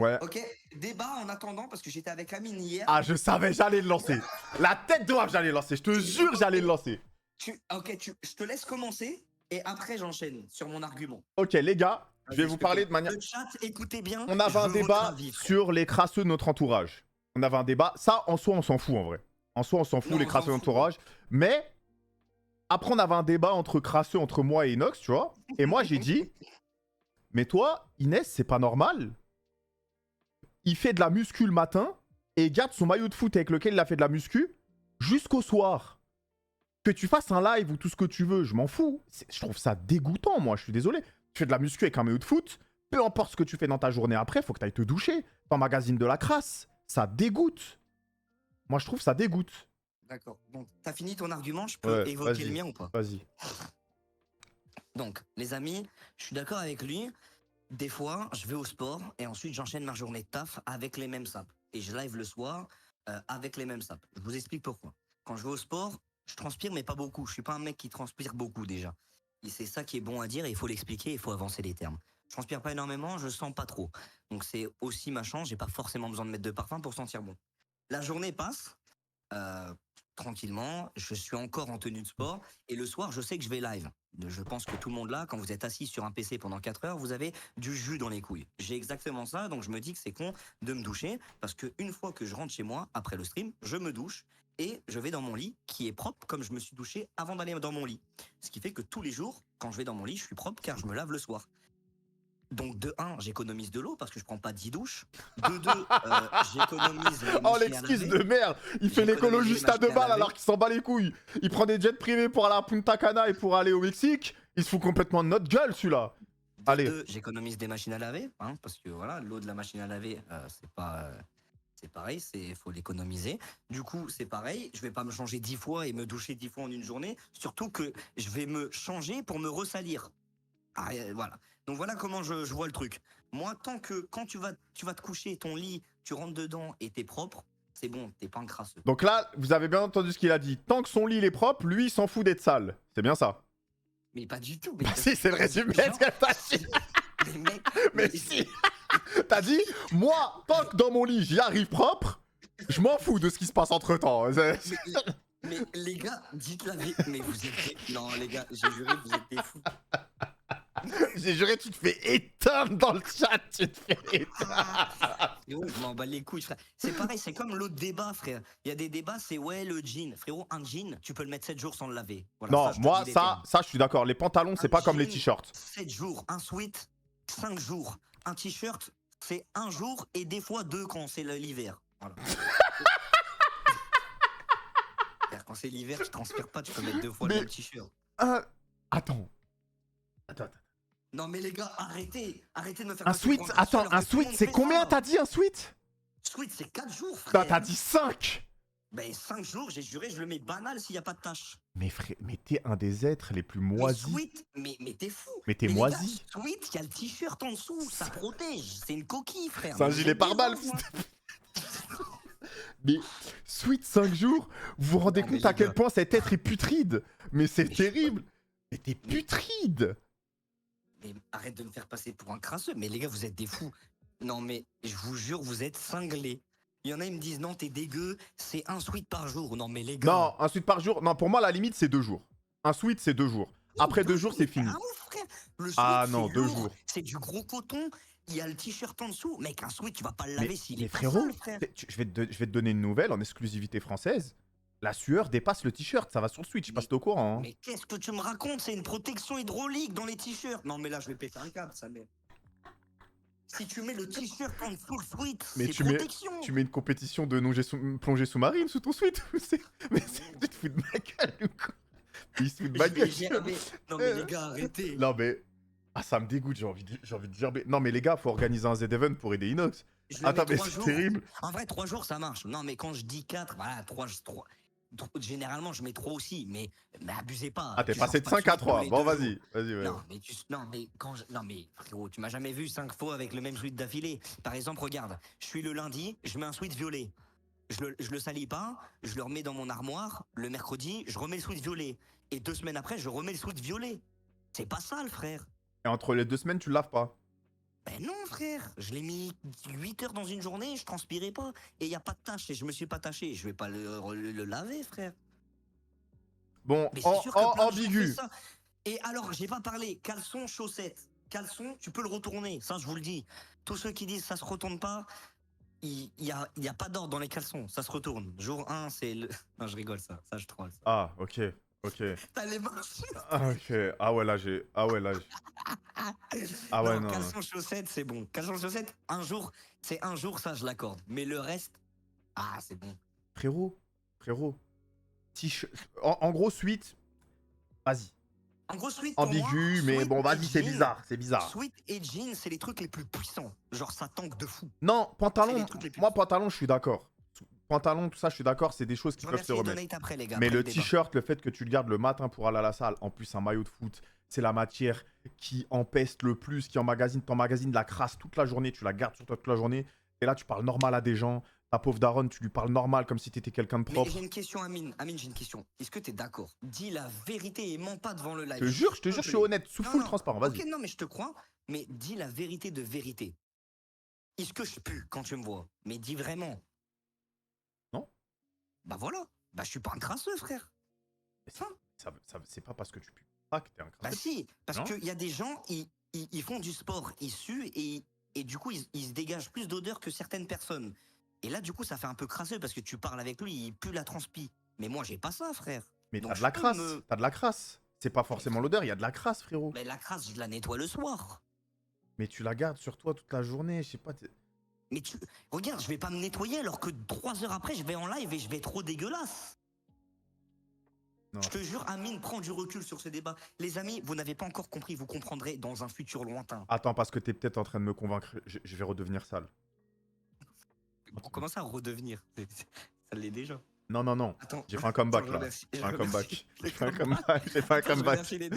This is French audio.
Ouais. Ok, débat en attendant, parce que j'étais avec Amine hier. Ah, je savais, j'allais le lancer. La tête de j'allais le lancer. Je te jure, j'allais le lancer. Je te laisse commencer et après j'enchaîne sur mon argument. Ok, les gars, je vais Vas-y, vous s'il te parler plaît. de manière... Le chat, écoutez bien. On avait je un veux votre débat avis, frère. sur les crasseux de notre entourage. On avait un débat. Ça, en soi, on s'en fout, en vrai. En soi, on s'en fout, Non, les on s'en crasseux de fout. l'entourage. Mais, après, on avait un débat entre crasseux, entre moi et Inox, tu vois. Et moi, j'ai dit, mais toi, Inès, c'est pas normal. Il fait de la muscu le matin et il garde son maillot de foot avec lequel il a fait de la muscu jusqu'au soir. Que tu fasses un live ou tout ce que tu veux, je m'en fous. Je trouve ça dégoûtant, moi, je suis désolé. Tu fais de la muscu avec un maillot de foot, peu importe ce que tu fais dans ta journée après, faut que tu ailles te doucher. T'emmagasines de la crasse. Ça dégoûte. Moi, je trouve ça dégoûte. D'accord. Donc, t'as fini ton argument, je peux Ouais, évoquer le mien ou pas? Vas-y. Donc, les amis, je suis d'accord avec lui. Des fois, je vais au sport et ensuite j'enchaîne ma journée de taf avec les mêmes sapes. Et je live le soir avec les mêmes sapes. Je vous explique pourquoi. Quand je vais au sport, je transpire, mais pas beaucoup. Je suis pas un mec qui transpire beaucoup déjà. Et c'est ça qui est bon à dire et il faut l'expliquer, il faut avancer les termes. Je transpire pas énormément, je sens pas trop. Donc c'est aussi ma chance, j'ai pas forcément besoin de mettre de parfum pour sentir bon. La journée passe, euh, tranquillement, je suis encore en tenue de sport et le soir, je sais que je vais live. Je pense que tout le monde là, quand vous êtes assis sur un PC pendant 4 heures, vous avez du jus dans les couilles. J'ai exactement ça, donc je me dis que c'est con de me doucher parce que une fois que je rentre chez moi après le stream, je me douche et je vais dans mon lit qui est propre comme je me suis douché avant d'aller dans mon lit. Ce qui fait que tous les jours, quand je vais dans mon lit, je suis propre car je me lave le soir. Donc de 1, j'économise de l'eau parce que je prends pas 10 douches. De 2, j'économise les Oh, machines à l'excuse laver. de merde. Il fait J'économise les l'écologiste à 2 machines à balles laver. alors qu'il s'en bat les couilles. Il prend des jets privés pour aller à Punta Cana et pour aller au Mexique. Il se fout complètement de notre gueule, celui-là. De Allez. 2, j'économise des machines à laver, hein, parce que voilà, l'eau de la machine à laver, c'est pareil, c'est faut l'économiser. Du coup, c'est pareil, je vais pas me changer 10 fois et me doucher 10 fois en une journée, surtout que je vais me changer pour me ressalir. Ah, voilà. Donc voilà comment je vois le truc. Moi, tant que quand tu vas te coucher, ton lit, tu rentres dedans et t'es propre, c'est bon, t'es pas un crasseux. Donc là, vous avez bien entendu ce qu'il a dit. Tant que son lit il est propre, lui, il s'en fout d'être sale. C'est bien ça. Mais pas du tout. Bah si, c'est le résumé de ce qu'elle t'a dit. Les mecs, Mais si. T'as dit, moi, tant que dans mon lit, j'y arrive propre, je m'en fous de ce qui se passe entre-temps. mais les gars, dites la vie. Mais vous êtes non les gars, j'ai juré, vous êtes des fous. J'ai juré, tu te fais éteindre dans le chat. Tu te fais éteindre. Frérot, je m'en bats les couilles, frère. C'est pareil, c'est comme l'autre débat, frère. Il y a des débats, c'est ouais, le jean. Frérot, un jean, tu peux le mettre 7 jours sans le laver. Voilà, Non, ça, je te moi, dis les termes. ça, je suis d'accord. Les pantalons, c'est Un pas comme les jean, t-shirts. 7 jours. Un sweat, 5 jours. Un t-shirt, c'est 1 jour et des fois 2 quand c'est l'hiver. Voilà. Quand c'est l'hiver, tu transpires pas, tu peux mettre 2 fois le Mais- même t-shirt. Attends. Non mais les gars, arrêtez de me faire Un passer sweat, pour un attends, crasseur, un que tout le sweat, monde c'est fait combien ça. t'as dit un sweat? Sweat, c'est 4 jours, Non, frère. t'as dit 5. Ben 5 jours, j'ai juré, je le mets banal s'il n'y a pas de tâche. Mais frère, mais t'es un des êtres les plus Mais moisis. sweat, mais t'es fou. Mais t'es les moisi. gars, sweat, il y a le t-shirt en dessous, ça protège. C'est une coquille, frère. C'est un Mais vous gilet êtes pare-balles, des gens, fils de- Mais sweat 5 jours, vous vous rendez Non, mais compte à les quel gars. point cet être est putride. Mais c'est Mais je sais terrible. Mais t'es putride. Mais arrête de me faire passer pour un crasseux. Mais les gars, vous êtes des fous. Non, mais je vous jure, vous êtes cinglés. Il y en a, ils me disent non, t'es dégueu, c'est un sweat par jour. Non, mais les gars. Non, un sweat par jour. Non, pour moi, la limite, c'est 2 jours. Un sweat, c'est 2 jours. Après 2 jours, c'est mais fini. un ouf, frère. Le sweat, Ah non, c'est 2 lourd, jours. c'est du gros coton. Il y a le t-shirt en dessous. Mec, un sweat, tu vas pas le laver s'il Mais est pas frérot, sale, frère. je vais te donner une nouvelle en exclusivité française. La sueur dépasse le t-shirt, ça va sur le Switch, je sais pas si t'es au courant. Hein. Mais qu'est-ce que tu me racontes? C'est une protection hydraulique dans les t-shirts. Non, mais là, je vais péter un câble, ça mère. Si tu mets le t-shirt en dessous le sweat, Mais c'est tu protection. mets une compétition de plongée sous-marine sous ton sweat. Mais tu te fous de ma gueule ou quoi? Il se fout de ma Je vais gueule. gerber. Non, mais les gars, arrêtez. Non mais... Ah ça me dégoûte, j'ai envie de gerber. Non mais les gars, faut organiser un Z-Event pour aider Inox. Je le Attends mets mais 3 c'est jours. terrible. En vrai, 3 jours, ça marche. Non, mais quand je dis 4, voilà, 3. Généralement, je mets 3 aussi, mais abusez pas. Ah t'es Tu passé changes de pas 5 à sweat tous 3. les Bon 2 jours. vas-y. Ouais. Non, mais non, mais frérot, tu m'as jamais vu 5 fois avec le même sweat d'affilée. Par exemple, regarde, je suis le lundi, je mets un sweat violet. Je le salis pas, je le remets dans mon armoire. Le mercredi, je remets le sweat violet. Et 2 semaines après, je remets le sweat violet. C'est pas sale, frère. Et entre les 2 semaines, tu le laves pas. Ben non, frère. Je l'ai mis 8 heures dans une journée, je transpirais pas. Et il y a pas de tache et je me suis pas taché. Je vais pas le laver, frère. Bon, Mais c'est sûr que plein de gens font ambigu. ça. Et alors, j'ai pas parlé. Caleçon, chaussettes. Caleçon, tu peux le retourner. Ça, je vous le dis. Tous ceux qui disent ça se retourne pas, il y a pas d'ordre dans les caleçons. Ça se retourne. Jour 1, c'est le. Non, je rigole, ça je troll. Ça. Ah, ok. Ok. T'as les mains. Ah, ok. Ah ouais, là, j'ai. Ah ouais, là. Ah ouais, Non, non. caleçon, chaussettes, c'est bon. Caleçon, chaussettes, un jour, c'est un jour, ça, je l'accorde. Mais le reste, ah, c'est bon. Frérot, frérot. En gros, suite. Vas-y. En gros, sweat pour moi, Ambigu, mais sweat bon, et vas-y, c'est jean. bizarre. C'est bizarre. Sweat et jean, c'est les trucs les plus puissants. Genre, ça tank de fou. Non, C'est pantalon. les trucs les plus Moi, pantalon, je suis d'accord. Pantalon, tout ça, je suis d'accord. C'est des choses qui Je peuvent se remercie les remettre. donates après, les gars. Mais après le le débat. t-shirt, le fait que tu le gardes le matin pour aller à la salle, en plus un maillot de foot, c'est la matière qui empeste le plus, qui t'emmagasine de la crasse toute la journée, tu la gardes sur toi toute la journée, et là tu parles normal à des gens, ta pauvre daronne, tu lui parles normal comme si t'étais quelqu'un de Mais propre. j'ai une question, Amine. Amine, j'ai une question. Est-ce que t'es d'accord? Dis la vérité et mens pas devant le live. Je te jure, je suis honnête, sous Non, full non. transparent, vas-y. Ok, non, mais je te crois. Mais dis la vérité de vérité. Est-ce que je pue quand tu me vois? Mais dis vraiment. Non. Bah voilà. Bah je suis pas un crasseux, frère. C'est pas parce que tu pues pas que t'es un Bah crasseux. si, parce Non. qu'il y a des gens, ils font du sport, ils suent et du coup, ils se dégagent plus d'odeur que certaines personnes. Et là, du coup, ça fait un peu crasseux parce que tu parles avec lui, il pue la transpi. Mais moi, j'ai pas ça, frère. Mais Donc, t'as de je la peux crasse, me- t'as de la crasse. C'est pas forcément l'odeur, il y a de la crasse, frérot. Mais la crasse, je la nettoie le soir. Mais tu la gardes sur toi toute la journée, je sais pas. Mais tu... Regarde, je vais pas me nettoyer alors que 3 heures après, je vais en live et je vais être trop dégueulasse. Non. Je te jure, Amine, prends du recul sur ce débat. Les amis, vous n'avez pas encore compris, vous comprendrez dans un futur lointain. Attends, parce que t'es peut-être en train de me convaincre, je vais redevenir sale. Comment ça redevenir? Ça l'est déjà. Non, non, non. Attends, J'ai fait un comeback attends, je là. remercie- J'ai je fait un remercie comeback. les J'ai fait un gars. comeback. J'ai fait un Attends, je comeback. remercie les deux.